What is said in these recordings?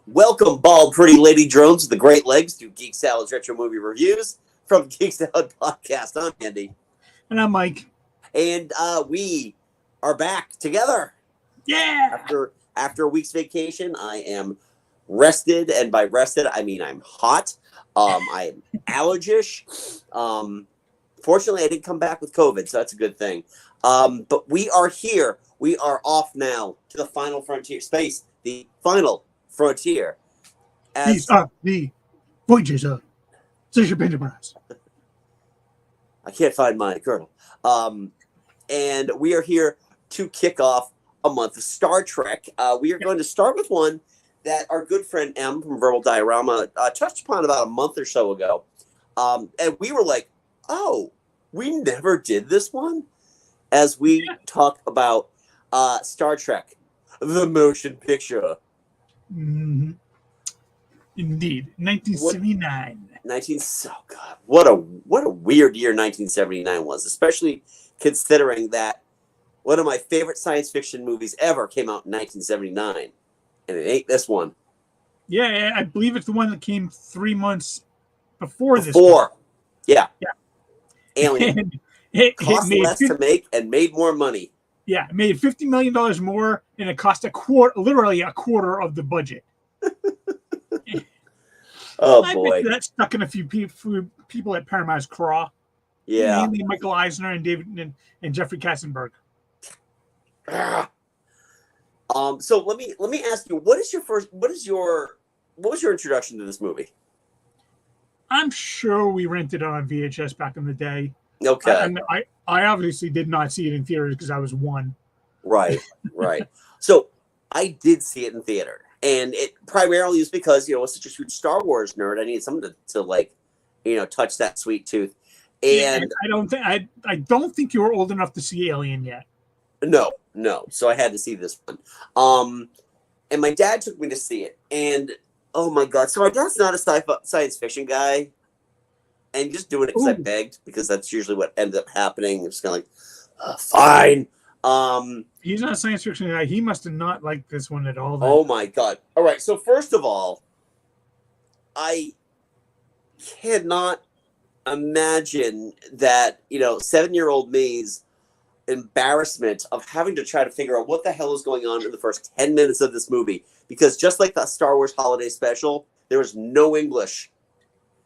Welcome, bald, pretty lady drones with the great legs to Geek Salad's retro movie reviews from Geek Salad Podcast. I'm Andy. And I'm Mike. And we are back together. Yeah. After a week's vacation, I am rested. And by rested, I mean I'm hot. I'm allergish. Fortunately, I didn't come back with COVID, so that's a good thing. But we are here. We are off now to the final frontier space, the final frontier. These are the voyages of Station Enterprise. I can't find my girdle. And we are here to kick off a month of Star Trek. We are going to start with one that our good friend M from Verbal Diorama touched upon about a month or so ago. And we were like, oh, we never did this one? As we talk about Star Trek, the motion picture. Mm-hmm. Indeed. 1979. Oh God, what a weird year 1979 was, especially considering that one of my favorite science fiction movies ever came out in 1979, and it ain't this one. Yeah, I believe it's the one that came 3 months before this. Yeah. Alien. It cost less to make and made more money. Yeah, it made $50 million more, and it cost literally a quarter of the budget. Oh I boy, bet that stuck in a few people at Paramount's craw. Yeah, mainly Michael Eisner and David and Jeffrey Katzenberg. So let me ask you, what was your introduction to this movie? I'm sure we rented it on VHS back in the day. Okay. I obviously did not see it in theaters because I was one. Right. So I did see it in theater, and it primarily is because I was such a huge Star Wars nerd. I needed something to touch that sweet tooth. And I don't think you were old enough to see Alien yet. No. So I had to see this one. And my dad took me to see it, and oh my God! So my dad's not a science fiction guy. And just doing it because I begged, because that's usually what ended up happening. It's kind of like, fine. He's not a science fiction guy. He must have not liked this one at all. Then. Oh my God. All right. So first of all, I cannot imagine that, 7-year-old me's embarrassment of having to try to figure out what the hell is going on in the first 10 minutes of this movie. Because just like the Star Wars Holiday Special, there was no English.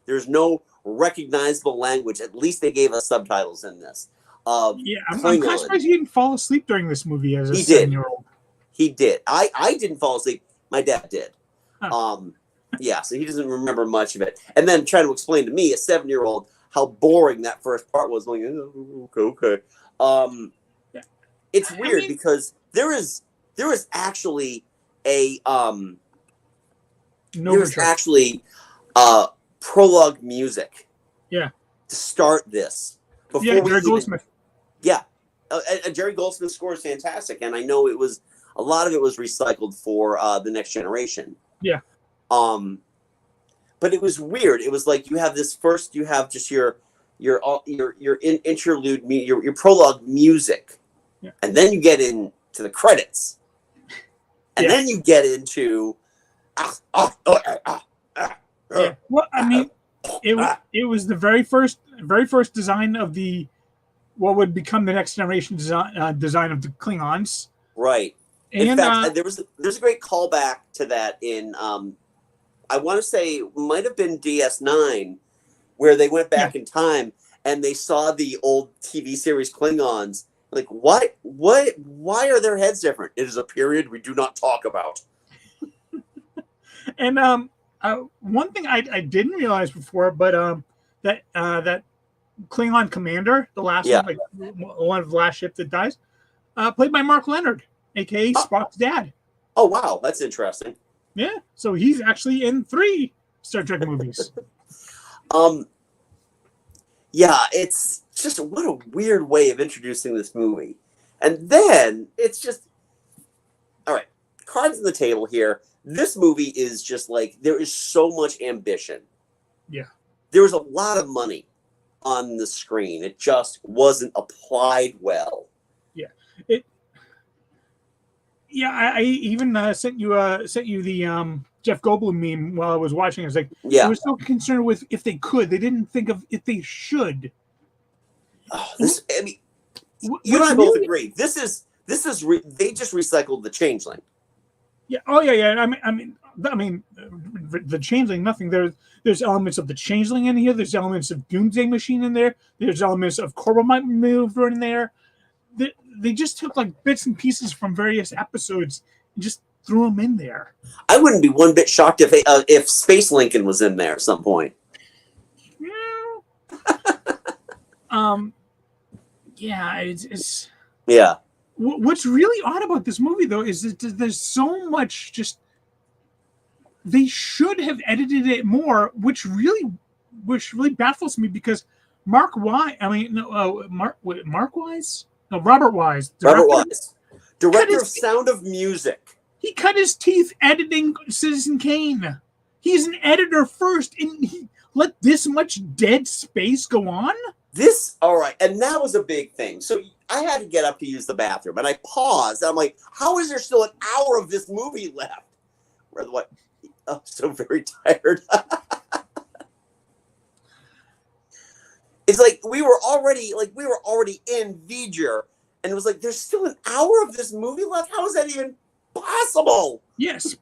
There's no recognizable language. At least they gave us subtitles in this. I'm kind of surprised he didn't fall asleep during this movie as a 7-year-old. He did. I didn't fall asleep. My dad did. So he doesn't remember much of it. And then trying to explain to me, a 7-year-old, how boring that first part was. Like, okay. It's weird because there is actually prologue music. Yeah. To start this. Jerry Goldsmith. Yeah. Jerry Goldsmith's score is fantastic, and I know a lot of it was recycled for The Next Generation. Yeah. But it was weird. It was like you have just your interlude, your prologue music, and then you get into the credits, and then you get into. Yeah. Well, I mean, it was the very first design of what would become the Next Generation design of the Klingons. Right. In fact, there's a great callback to that in I want to say it might have been DS9, where they went back in time and they saw the old TV series Klingons. Like, what? Why are their heads different? It is a period we do not talk about. And one thing I didn't realize before, but that Klingon commander, the last one of the last ship that dies, played by Mark Leonard, aka Spock's dad. Oh wow, that's interesting. Yeah, so he's actually in 3 Star Trek movies. Yeah, it's just what a weird way of introducing this movie, and then it's just all right. Cards on the table here. This movie is just like, there is so much ambition. Yeah. There was a lot of money on the screen. It just wasn't applied well. Yeah. I even sent you the Jeff Goldblum meme while I was watching. I was like, Yeah. I was so concerned with if they could. They didn't think of if they should. Oh, this, I mean, you and I both agree. This is they just recycled the Changeling. Yeah. Oh yeah. I mean, the Changeling. Nothing. There's elements of the Changeling in here. There's elements of Doomsday Machine in there. There's elements of Corbomite maneuver in there. They just took like bits and pieces from various episodes and just threw them in there. I wouldn't be one bit shocked if Space Lincoln was in there at some point. Yeah, it's yeah. What's really odd about this movie, though, is that there's so much just. They should have edited it more, which really baffles me because Mark Wise. I mean, no, Mark Wise. No, Robert Wise. Director of Sound of Music. He cut his teeth editing Citizen Kane. He's an editor first, and he let this much dead space go on? All right, and that was a big thing. So I had to get up to use the bathroom, and I paused. I'm like, how is there still an hour of this movie left? What? I'm so very tired. It's like we were already in V'ger, and it was like, there's still an hour of this movie left? How is that even possible? Yes,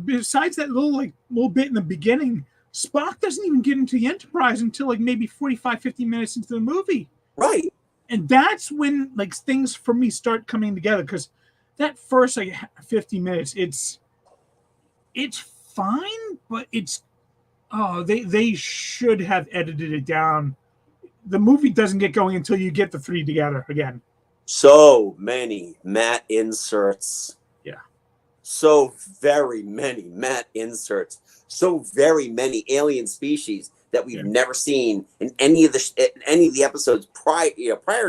besides that little bit in the beginning, Spock doesn't even get into the Enterprise until like maybe 50 minutes into the movie. Right. And that's when like things for me start coming together, because that first like 50 minutes, it's fine, but they should have edited it down. The movie doesn't get going until you get the three together again. So many Matt inserts. Yeah. So very many Matt inserts. So very many alien species that we've never seen in any of the episodes prior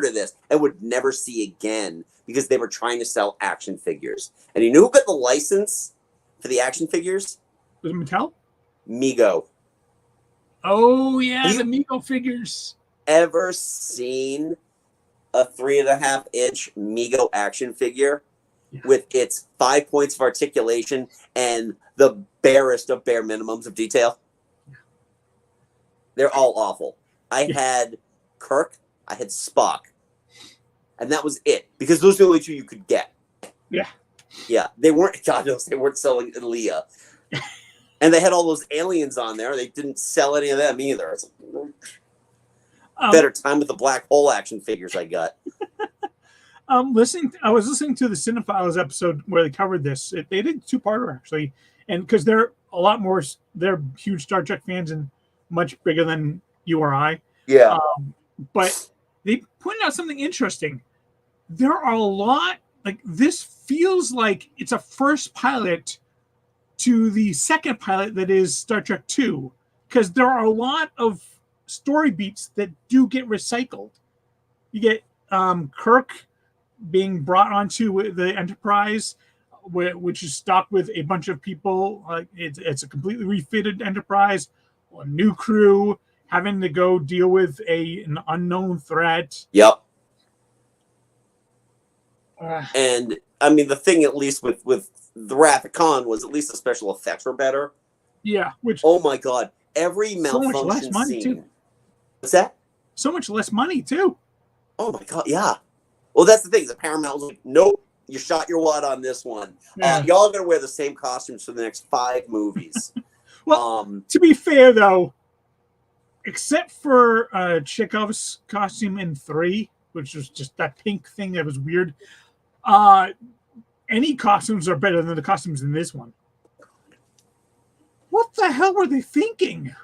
to this, and would never see again because they were trying to sell action figures. And you know who got the license for the action figures? Was it Mattel? Mego. Oh yeah, the Mego figures. Ever seen a 3.5-inch Mego action figure with its 5 points of articulation and the barest of bare minimums of detail? They're all awful. I had Kirk, I had Spock, and that was it, because those are the only two you could get. Yeah. Yeah, they weren't, God knows, they weren't selling Leia. And they had all those aliens on there. They didn't sell any of them either. It's like, better time with the black hole action figures I got. I was listening to the Cinephiles episode where they covered this. They did 2-parter actually, and because they're huge Star Trek fans and much bigger than you or I. Yeah. But they pointed out something interesting. There are a lot, like this feels like it's a first pilot to the second pilot that is Star Trek 2, because there are a lot of story beats that do get recycled. You get Kirk being brought onto the Enterprise, which is stocked with a bunch of people. It's a completely refitted Enterprise, a new crew, having to go deal with an unknown threat. Yep. And I mean, the thing at least with the Wrath of Khan was at least the special effects were better. Yeah. Which, oh my God, every malfunction so much less money scene. Too. What's that? So much less money too. Oh my God, yeah. Well, that's the thing. The Paramount was like, nope, you shot your wad on this one. Yeah. Y'all are gonna wear the same costumes for the next 5 movies. Well, to be fair though, except for Chekhov's costume in 3, which was just that pink thing that was weird, any costumes are better than the costumes in this one. What the hell were they thinking?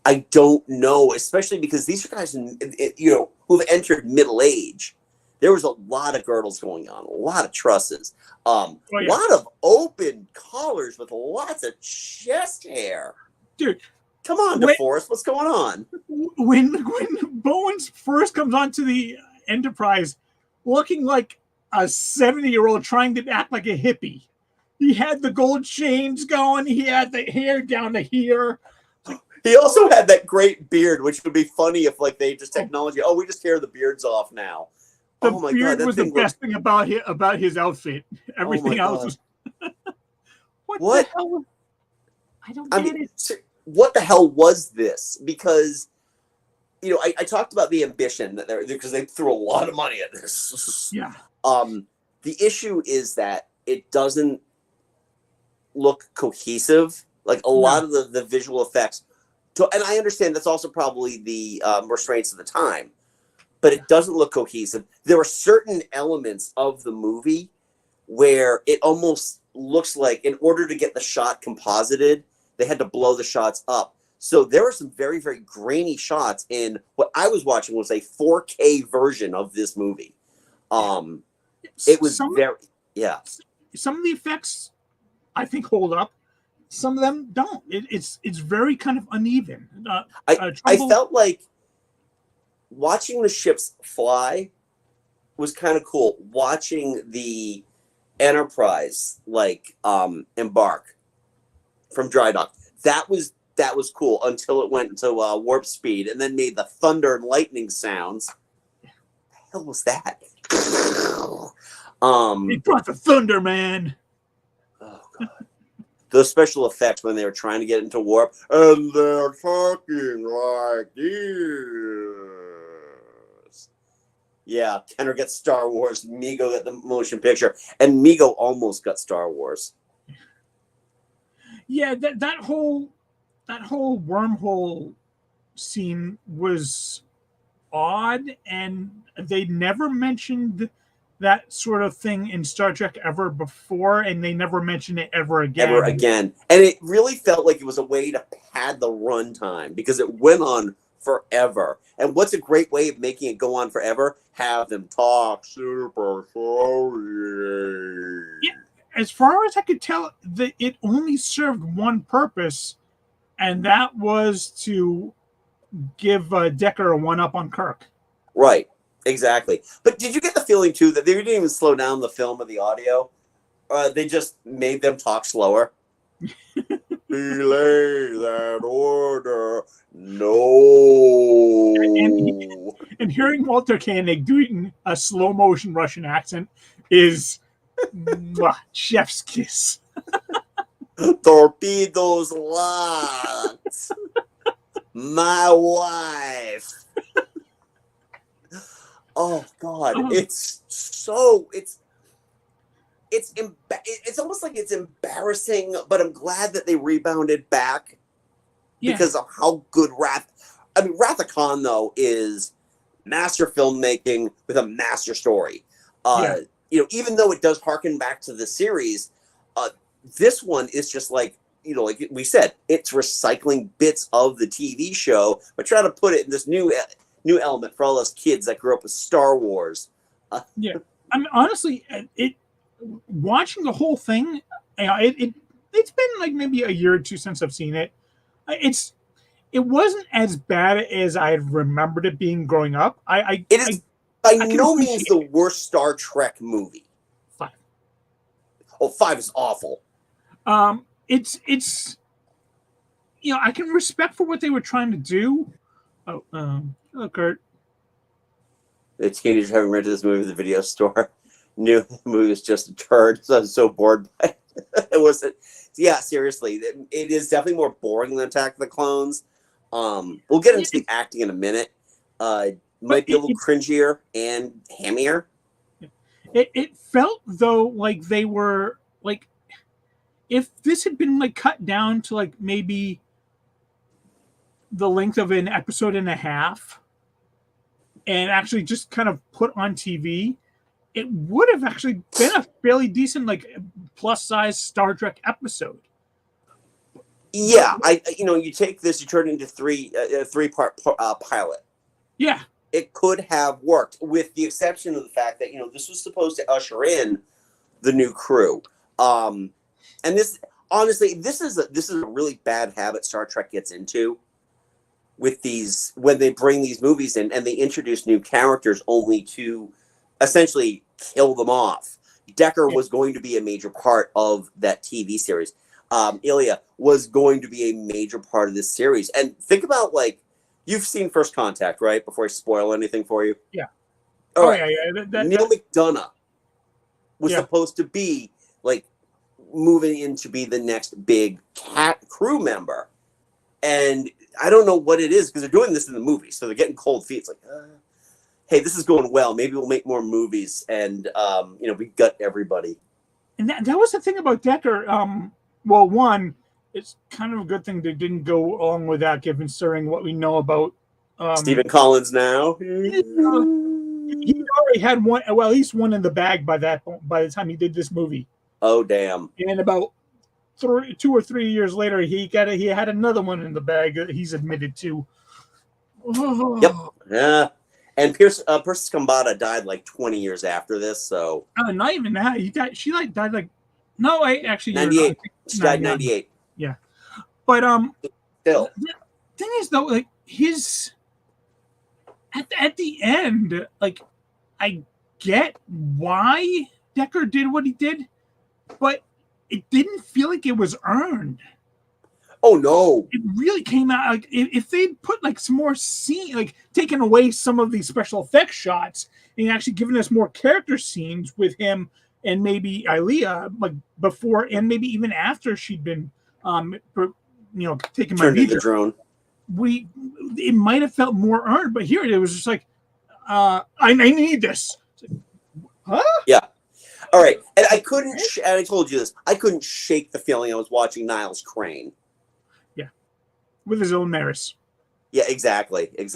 I don't know, especially because these are guys, who've entered middle age. There was a lot of girdles going on, a lot of trusses, a lot of open collars with lots of chest hair. Dude, come on, DeForest, what's going on? When Bowens first comes onto the Enterprise, looking like a 70-year-old trying to act like a hippie, he had the gold chains going. He had the hair down to here. He also had that great beard, which would be funny if they just technology. Oh, we just tear the beards off now. The beard was the best thing about his outfit. Everything else was. What the hell? I don't get it. What the hell was this? Because, you know, I talked about the ambition that because they threw a lot of money at this. Yeah. The issue is that it doesn't look cohesive. Like a lot of the visual effects, and I understand that's also probably the restraints of the time, but it doesn't look cohesive. There are certain elements of the movie where it almost looks like, in order to get the shot composited, they had to blow the shots up. So there are some very, very grainy shots in what I was watching was a 4K version of this movie. It was Some of the effects I think hold up. Some of them don't. It's very kind of uneven. I felt like watching the ships fly was kind of cool. Watching the Enterprise embark from dry dock, that was cool until it went into warp speed and then made the thunder and lightning sounds. What the hell was that? He brought the thunder, man. Oh god. Those special effects when they were trying to get into warp and they're talking like this. Yeah, Kenner gets Star Wars, Migo got the motion picture, and Migo almost got Star Wars. Yeah, that whole wormhole scene was odd, and they never mentioned that sort of thing in Star Trek ever before, and they never mentioned it ever again. And it really felt like it was a way to pad the runtime because it went on forever. And what's a great way of making it go on forever? Have them talk super slowly. Yeah, as far as I could tell, it only served one purpose, and that was to give Decker a one-up on Kirk. Right. Exactly. But did you get the feeling, too, that they didn't even slow down the film or the audio? They just made them talk slower? Delay that order. No. And hearing Walter Koenig doing a slow-motion Russian accent is chef's kiss. Torpedoes locked. My wife. Oh God! It's almost like it's embarrassing, but I'm glad that they rebounded back because of how good Wrath of Khan though is master filmmaking with a master story. You know, even though it does harken back to the series, this one is just like, you know, like we said, it's recycling bits of the TV show, but trying to put it in this new element for all us kids that grew up with Star Wars. I mean, honestly, watching the whole thing, it's been like maybe a year or two since I've seen it. It wasn't as bad as I remembered it being growing up. It is by no means the worst Star Trek movie. 5. Oh, 5 is awful. It's you know, I can respect for what they were trying to do. Hello, Kurt. The teenagers having rented this movie at the video store knew the movie was just a turd, so I was so bored by it. It wasn't. Yeah, seriously, it is definitely more boring than Attack of the Clones. We'll get into the acting in a minute. Might be a little cringier and hammier. It felt though like they were like, if this had been like cut down to like maybe the length of an episode and a half and actually just kind of put on TV, it would have actually been a fairly decent, like, plus size Star Trek episode. Yeah, you take this, you turn it into three-part pilot. Yeah. It could have worked, with the exception of the fact that, this was supposed to usher in the new crew. And this, honestly, this is a really bad habit Star Trek gets into with these, when they bring these movies in and they introduce new characters only to essentially kill them off. Decker was going to be a major part of that TV series. Ilya was going to be a major part of this series. And think about, like, you've seen First Contact, right? Before I spoil anything for you. Yeah. All right. Neil McDonough was supposed to be, like, moving in to be the next big cat crew member. And I don't know what it is because they're doing this in the movie. So they're getting cold feet. It's like, hey, this is going well. Maybe we'll make more movies. And, we gut everybody. And that was the thing about Decker. Well, one, it's kind of a good thing they didn't go along with that, considering what we know about Stephen Collins now. He already had one, well, at least one in the bag by the time he did this movie. Oh, damn. And about 2 or 3 years later, he had another one in the bag that he's admitted to. Yep. Yeah. And Persis Khambatta died like 20 years after this, so. Not even that. She died like. No, actually. 98. She died in 98. Yeah. But still. The thing is though, like his at the end, like I get why Decker did what he did, but it didn't feel like it was earned. Oh no! It really came out like if they'd put like some more scene, like taken away some of these special effects shots and actually given us more character scenes with him and maybe Ilea, like before and maybe even after she'd been, taken by the drone. It might have felt more earned, but here it was just like, I need this. Like, huh? Yeah. All right, and I couldn't. And I told you this. I couldn't shake the feeling I was watching Niles Crane. With his own Maris. Yeah, exactly. There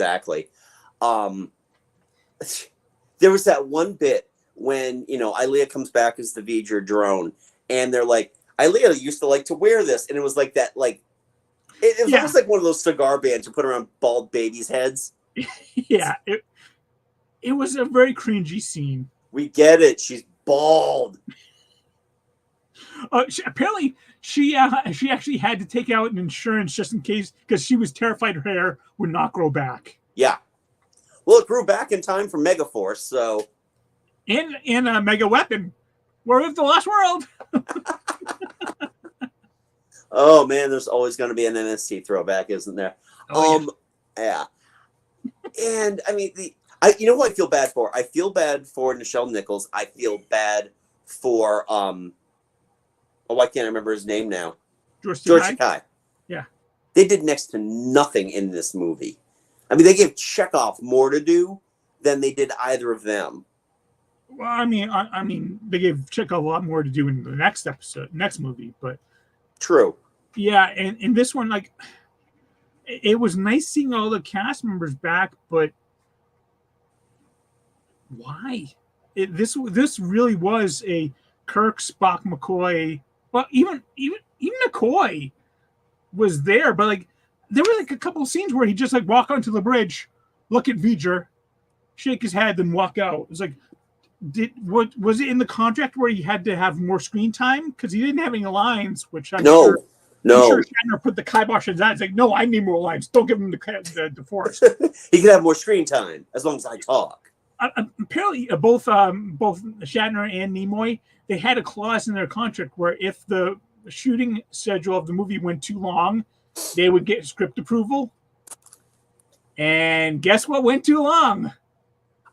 was that one bit when, Ilea comes back as the V'ger drone, and they're like, Ilea used to like to wear this, and it was like that, like, it was almost like one of those cigar bands you put around bald babies' heads. Yeah, it was a very cringy scene. We get it. She's bald. Apparently, she actually had to take out an insurance just in case because she was terrified her hair would not grow back. Yeah. Well, it grew back in time for Megaforce, so. And a mega weapon. War of the Lost World. Oh man, there's always going to be an NST throwback, isn't there? Yeah. And I mean, you know who I feel bad for? I feel bad for Nichelle Nichols. I feel bad for why can't I remember his name now? George Takei. Yeah. They did next to nothing in this movie. I mean, they gave Chekhov more to do than they did either of them. Well, I mean, they gave Chekhov a lot more to do in the next movie, but true. Yeah, and in this one, like, it was nice seeing all the cast members back, but why? This really was a Kirk, Spock, McCoy. Well, even McCoy was there, but like there were like a couple of scenes where he just like walk onto the bridge, look at V'ger, shake his head, then walk out. It's like, was it in the contract where he had to have more screen time because he didn't have any lines? Which I'm sure Shatner put the kibosh on that. It's like, no, I need more lines. Don't give him the forest. He could have more screen time as long as I talk. Apparently, both Shatner and Nimoy, they had a clause in their contract where if the shooting schedule of the movie went too long, they would get script approval. And guess what went too long?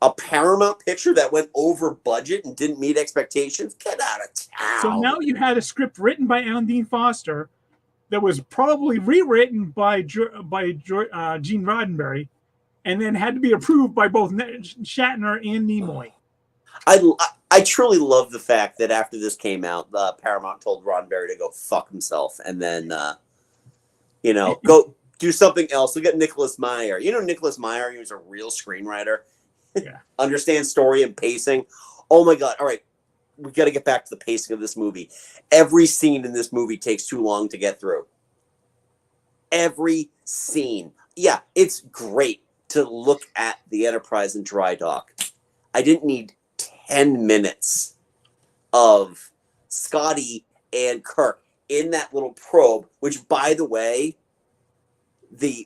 A Paramount picture that went over budget and didn't meet expectations? Get out of town. So now you had a script written by Alan Dean Foster that was probably rewritten by Gene Roddenberry and then had to be approved by both Shatner and Nimoy. I truly love the fact that after this came out, Paramount told Roddenberry to go fuck himself and then, go do something else. Look at Nicholas Meyer. Nicholas Meyer, he was a real screenwriter. Yeah. Understand story and pacing. Oh my God. All right. We got to get back to the pacing of this movie. Every scene in this movie takes too long to get through. Every scene. Yeah, it's great to look at the Enterprise in dry dock. I didn't need 10 minutes of Scotty and Kirk in that little probe, which, by the way, they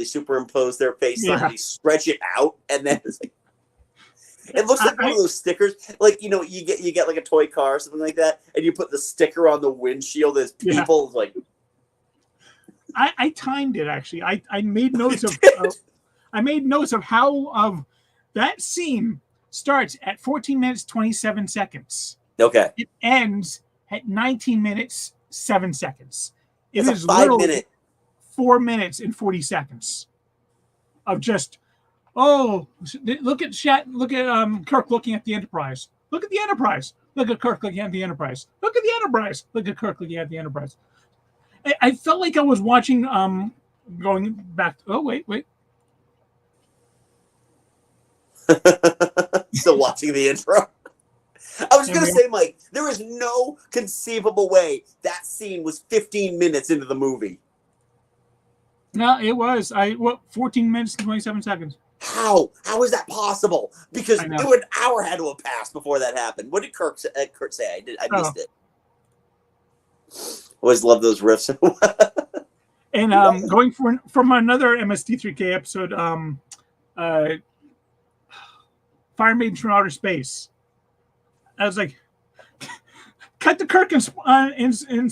superimpose their face on, they stretch it out, and then it's like, it looks like one of those stickers, like, you get like a toy car or something like that, and you put the sticker on the windshield as people like. I timed it actually. I made notes of how that scene starts at 14 minutes 27 seconds. Okay. It ends at 19 minutes 7 seconds. It It's is a 5-minute. literally 4 minutes and 40 seconds of just, oh, look at Kirk looking at the Enterprise. Look at the Enterprise. Look at Kirk looking at the Enterprise. Look at the Enterprise. Look at Kirk looking at the Enterprise. I felt like I was watching, going back. Oh, wait. Still watching the intro. I was going to say, Mike, there is no conceivable way that scene was 15 minutes into the movie. No, it was. 14 minutes and 27 seconds. How? How is that possible? Because an hour had to have passed before that happened. What did Kurt say? I missed it. Always love those riffs. And going from another MST3K episode, Fire Maidens from Outer Space. I was like, cut to Kirk and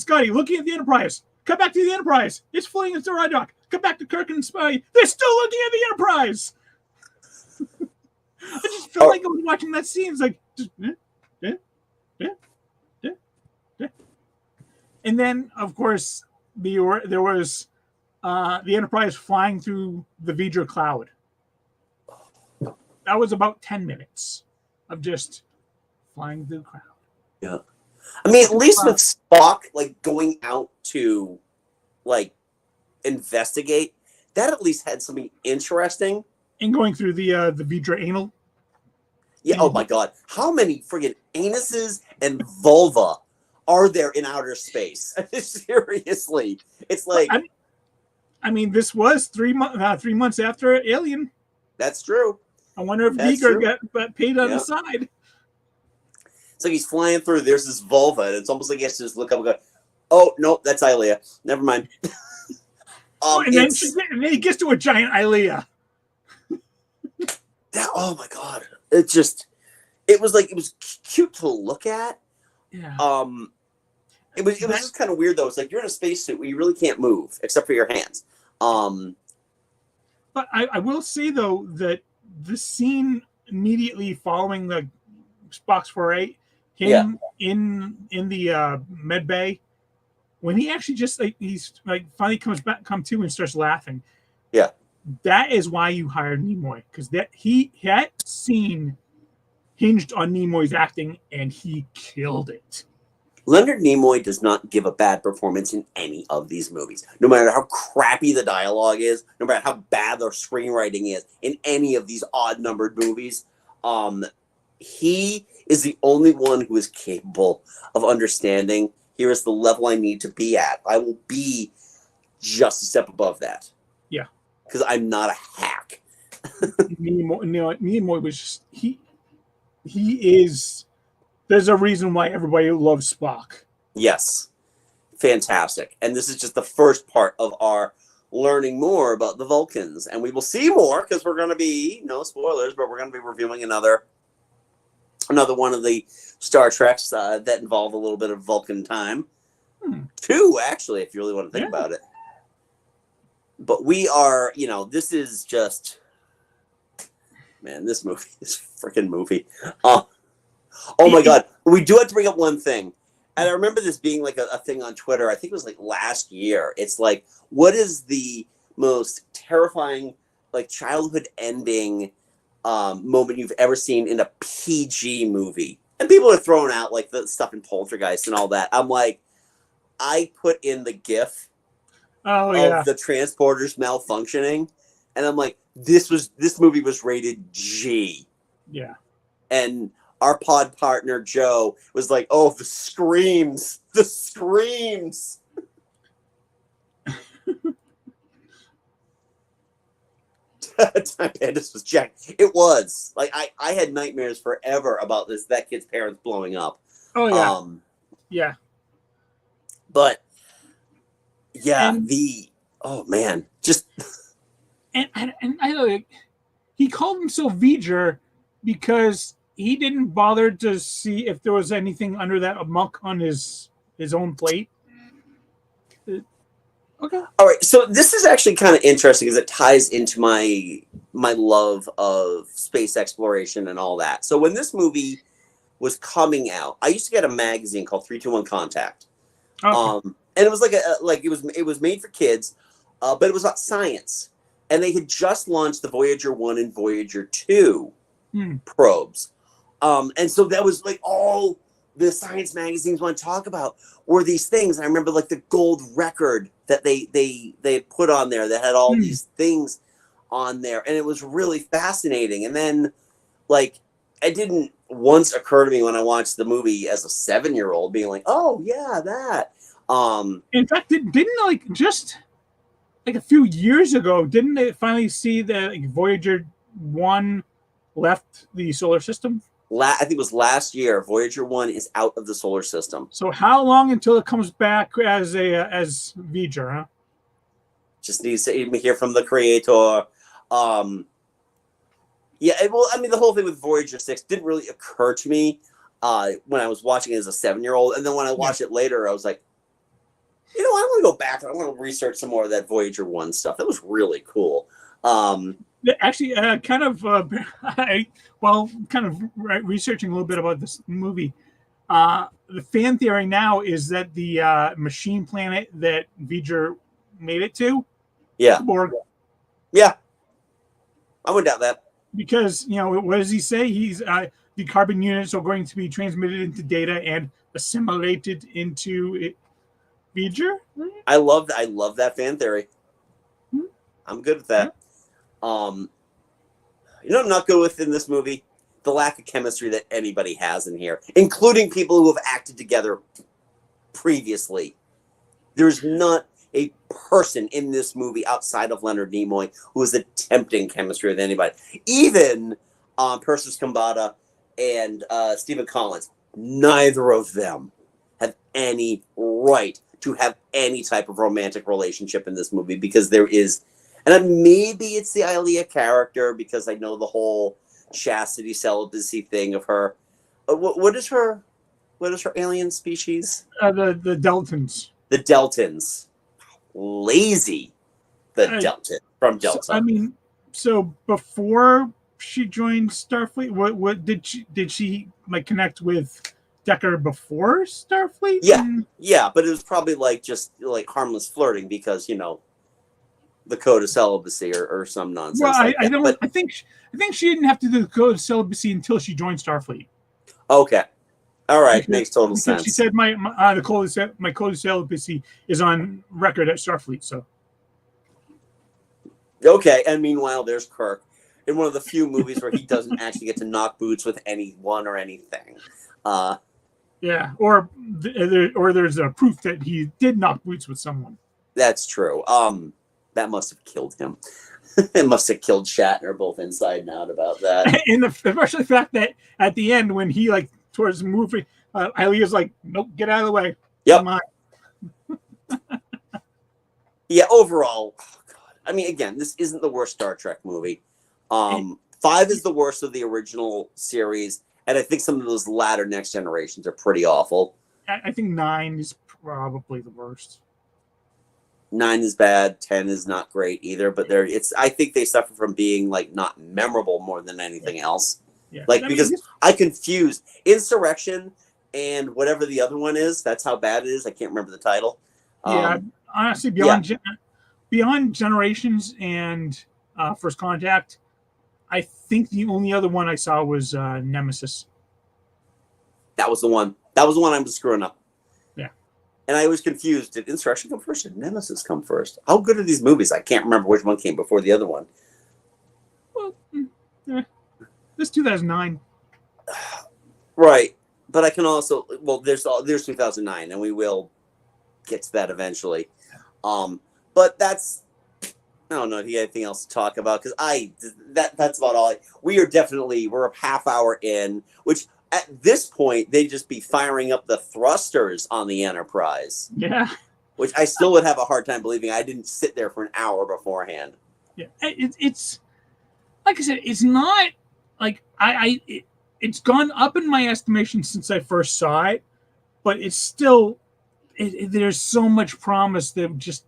Scotty looking at the Enterprise. Cut back to the Enterprise. It's flying into the Rye Dock. Cut back to Kirk and Scotty. They're still looking at the Enterprise. I just felt like I was watching that scene. It's like, and then, of course, there was the Enterprise flying through the Vidra cloud. That was about 10 minutes of just flying through the cloud. Yeah. I mean, at least with Spock, like, going out to, like, investigate, that at least had something interesting. And going through the Vidra anal. Yeah, oh my God. How many friggin' anuses and vulva are there in outer space? Seriously. It's like... I mean, this was 3 months after Alien. That's true. I wonder if Beaker got paid on the side. It's like he's flying through. There's this vulva, and it's almost like he has to just look up and go, "Oh no, that's Ilea. Never mind." And then he gets to a giant Ilea. Oh my God! It was cute to look at. Yeah. It was just kind of weird though. It's like you're in a spacesuit where you really can't move except for your hands. But I will say though that the scene immediately following the Spock's foray, in the med bay, when he actually just finally come to and starts laughing. Yeah, that is why you hired Nimoy, because that scene hinged on Nimoy's acting, and he killed it. Leonard Nimoy does not give a bad performance in any of these movies. No matter how crappy the dialogue is, no matter how bad their screenwriting is in any of these odd-numbered movies, he is the only one who is capable of understanding, here is the level I need to be at. I will be just a step above that. Yeah. Because I'm not a hack. Nimoy was just... He is... There's a reason why everybody loves Spock. Yes. Fantastic. And this is just the first part of our learning more about the Vulcans. And we will see more because we're going to be, no spoilers, but we're going to be reviewing another one of the Star Treks that involve a little bit of Vulcan time. 2, actually, if you really want to think about it. But we are, this is just... Man, this movie, this freaking movie. Oh my God. We do have to bring up one thing. And I remember this being like a thing on Twitter. I think it was like last year. It's like, what is the most terrifying, like, childhood ending moment you've ever seen in a PG movie? And people are throwing out like the stuff in Poltergeist and all that. I'm like, I put in the GIF of the transporters malfunctioning. And I'm like, this movie was rated G. Yeah. And our pod partner, Joe, was like, oh, the screams. Time Bandits was jacked. It was. Like, I had nightmares forever about that kid's parents blowing up. Oh, yeah. Yeah. But, yeah, oh, man. Just... And I he called himself V'ger because he didn't bother to see if there was anything under that muck on his own plate. Okay. All right. So this is actually kind of interesting because it ties into my love of space exploration and all that. So when this movie was coming out. I used to get a magazine called 321 Contact. Okay. And it was it was made for kids, but it was about science. And they had just launched the Voyager 1 and Voyager 2 probes. And so that was like all the science magazines want to talk about were these things. And I remember like the gold record that they had put on there that had all these things on there. And it was really fascinating. And then like it didn't once occur to me when I watched the movie as a 7-year-old being like, oh yeah, that. In fact, didn't like just like a few years ago, didn't they finally see that like, Voyager 1 left the solar system? I think it was last year. Voyager 1 is out of the solar system. So how long until it comes back as as Voyager, huh? Just needs to even hear from the creator. Yeah, well, I mean, the whole thing with Voyager 6 didn't really occur to me when I was watching it as a 7-year-old. And then when I watched it later, I was like, you know, I want to go back and I want to research some more of that Voyager 1 stuff. That was really cool. Actually, kind of researching a little bit about this movie. The fan theory now is that the machine planet that V'ger made it to, Borg. Yeah, I wouldn't doubt that. Because, you know, what does he say? He's the carbon units are going to be transmitted into data and assimilated into V'ger. I love that fan theory. I'm good with that. You know what I'm not good with in this movie? The lack of chemistry that anybody has in here, including people who have acted together previously. There's not a person in this movie outside of Leonard Nimoy who is attempting chemistry with anybody. Even Persis Kambata and Stephen Collins, neither of them have any right to have any type of romantic relationship in this movie because there is, and maybe it's the Ilea character because I know the whole chastity celibacy thing of her. What is her alien species? The Deltans. The Deltans. Lazy. The Delta from Delta. So, I mean, so before she joined Starfleet, what did she like connect with Decker before Starfleet? Yeah, but it was probably like just like harmless flirting because you know the code of celibacy or some nonsense. Well, like I don't. But, I think she didn't have to do the code of celibacy until she joined Starfleet. Okay, all right, because, makes total sense. She said my code of celibacy is on record at Starfleet. So okay, and meanwhile, there's Kirk in one of the few movies where he doesn't actually get to knock boots with anyone or anything. Yeah, or there's a proof that he did knock boots with someone. That's true. That must have killed him. It must have killed Shatner both inside and out about that. And especially the fact that at the end when he like towards the movie, Ilea's like, nope, get out of the way. Yep. Yeah. Overall, oh God. I mean, again, this isn't the worst Star Trek movie. 5 is the worst of the original series, and I think some of those latter Next Generations are pretty awful. I think 9 is probably the worst. 9 is bad. 10 is not great either. But I think they suffer from being like not memorable more than anything else. Yeah. Like because I confused Insurrection and whatever the other one is. That's how bad it is. I can't remember the title. Yeah, honestly, beyond Generations and First Contact, I think the only other one I saw was Nemesis. That was the one. That was the one I was screwing up. Yeah. And I was confused. Did Insurrection come first or Nemesis come first? How good are these movies? I can't remember which one came before the other one. Well, this 2009. Right. But I can also, well, there's 2009, and we will get to that eventually. But that's, I don't know if you have anything else to talk about, because that's about all. We're a half hour in, which at this point, they'd just be firing up the thrusters on the Enterprise. Yeah. Which I still would have a hard time believing I didn't sit there for an hour beforehand. Yeah. It's like I said, it's not like it's gone up in my estimation since I first saw it, but it's still, there's so much promise that just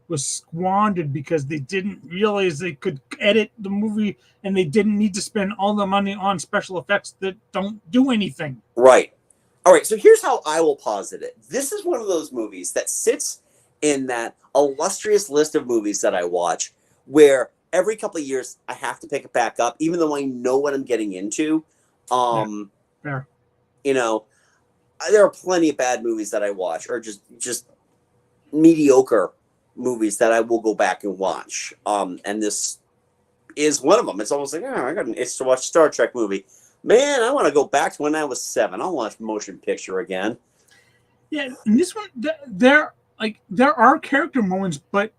was squandered because they didn't realize they could edit the movie and they didn't need to spend all the money on special effects that don't do anything. Right. All right. So here's how I will posit it. This is one of those movies that sits in that illustrious list of movies that I watch where every couple of years I have to pick it back up, even though I know what I'm getting into. Fair. You know, there are plenty of bad movies that I watch, or just mediocre movies that I will go back and watch. And this is one of them. It's almost like, I got an itch to watch a Star Trek movie. Man, I want to go back to when I was 7. I'll watch motion picture again. Yeah, and this one, there are character moments, but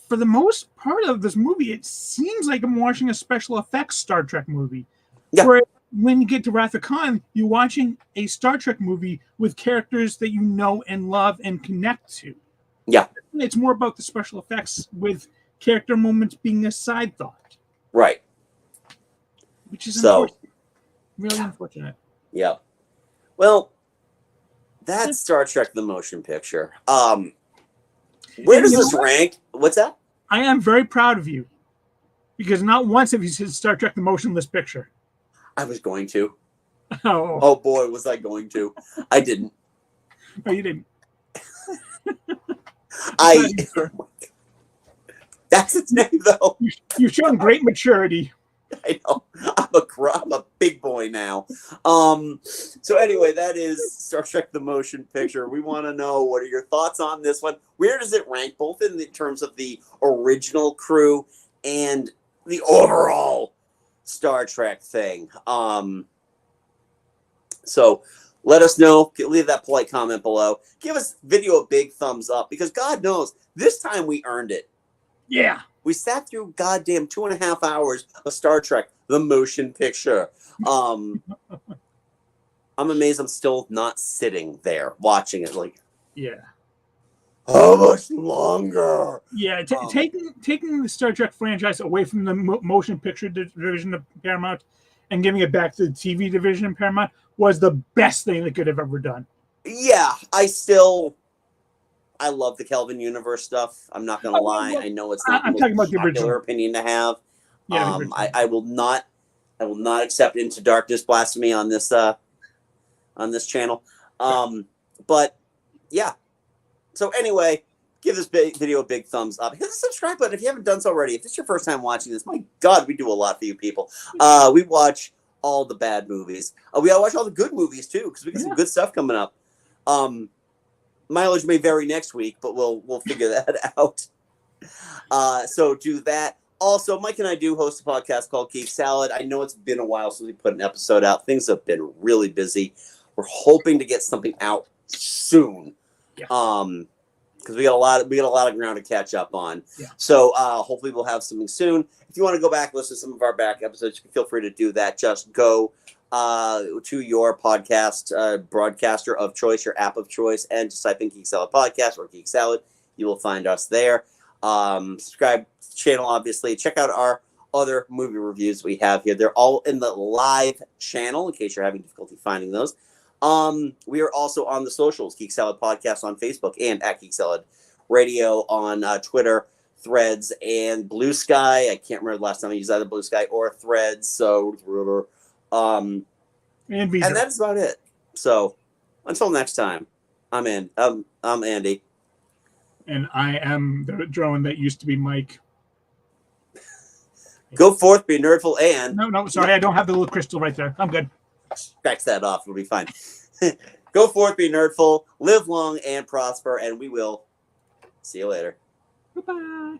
for the most part of this movie, it seems like I'm watching a special effects Star Trek movie. Yeah. Where when you get to Wrath of Khan, you're watching a Star Trek movie with characters that you know and love and connect to. Yeah. It's more about the special effects with character moments being a side thought. Right. Which is unfortunate. Really unfortunate. Yeah. Well, that's Star Trek the Motion Picture. Where does this rank? What's that? I am very proud of you. Because not once have you said Star Trek the Motionless Picture. I was going to. Oh. Oh boy, was I going to. I didn't. No, you didn't. That's its name, though. You've shown great maturity. I know. I'm a big boy now. So anyway, that is Star Trek the Motion Picture. We want to know, what are your thoughts on this one? Where does it rank, both in the terms of the original crew and the overall Star Trek thing? So let us know. Leave that polite comment below. Give us video a big thumbs up, because God knows this time we earned it. Yeah. We sat through goddamn 2.5 hours of Star Trek the Motion Picture. I'm amazed I'm still not sitting there watching it. Like, yeah. How much longer? Yeah, taking the Star Trek franchise away from the motion picture division of Paramount and giving it back to the TV division of Paramount was the best thing they could have ever done. Yeah, I love the Kelvin Universe stuff. I'm not gonna lie. I know it's not the most popular opinion to have. Yeah, I will not accept Into Darkness blasphemy on this channel. But yeah. So anyway, give this video a big thumbs up. Hit the subscribe button if you haven't done so already. If this is your first time watching this, my God, we do a lot for you people. We watch all the bad movies. We watch all the good movies too, because we got some good stuff coming up. Mileage may vary next week, but we'll figure that out. So do that. Also, Mike and I do host a podcast called Geek Salad. I know it's been a while since we put an episode out. Things have been really busy. We're hoping to get something out soon. Yeah. Because we got a lot of ground to catch up on. Yeah. So hopefully we'll have something soon. If you want to go back and listen to some of our back episodes, you can feel free to do that. Just go to your podcast broadcaster of choice, your app of choice, and just type in Geek Salad Podcast or Geek Salad. You will find us there. Subscribe to the channel, obviously. Check out our other movie reviews we have here. They're all in the live channel, in case you're having difficulty finding those. We are also on the socials, Geek Salad Podcast on Facebook and at Geek Salad Radio on Twitter, Threads, and Blue Sky. I can't remember the last time I used either Blue Sky or Threads. So, and that's about it. So, until next time, I'm Andy. And I am the drone that used to be Mike. Go forth, be nerdful, and... No, sorry, I don't have the little crystal right there. I'm good. Scratch that off. It'll be fine. Go forth, be nerdful, live long and prosper, and we will see you later. Goodbye.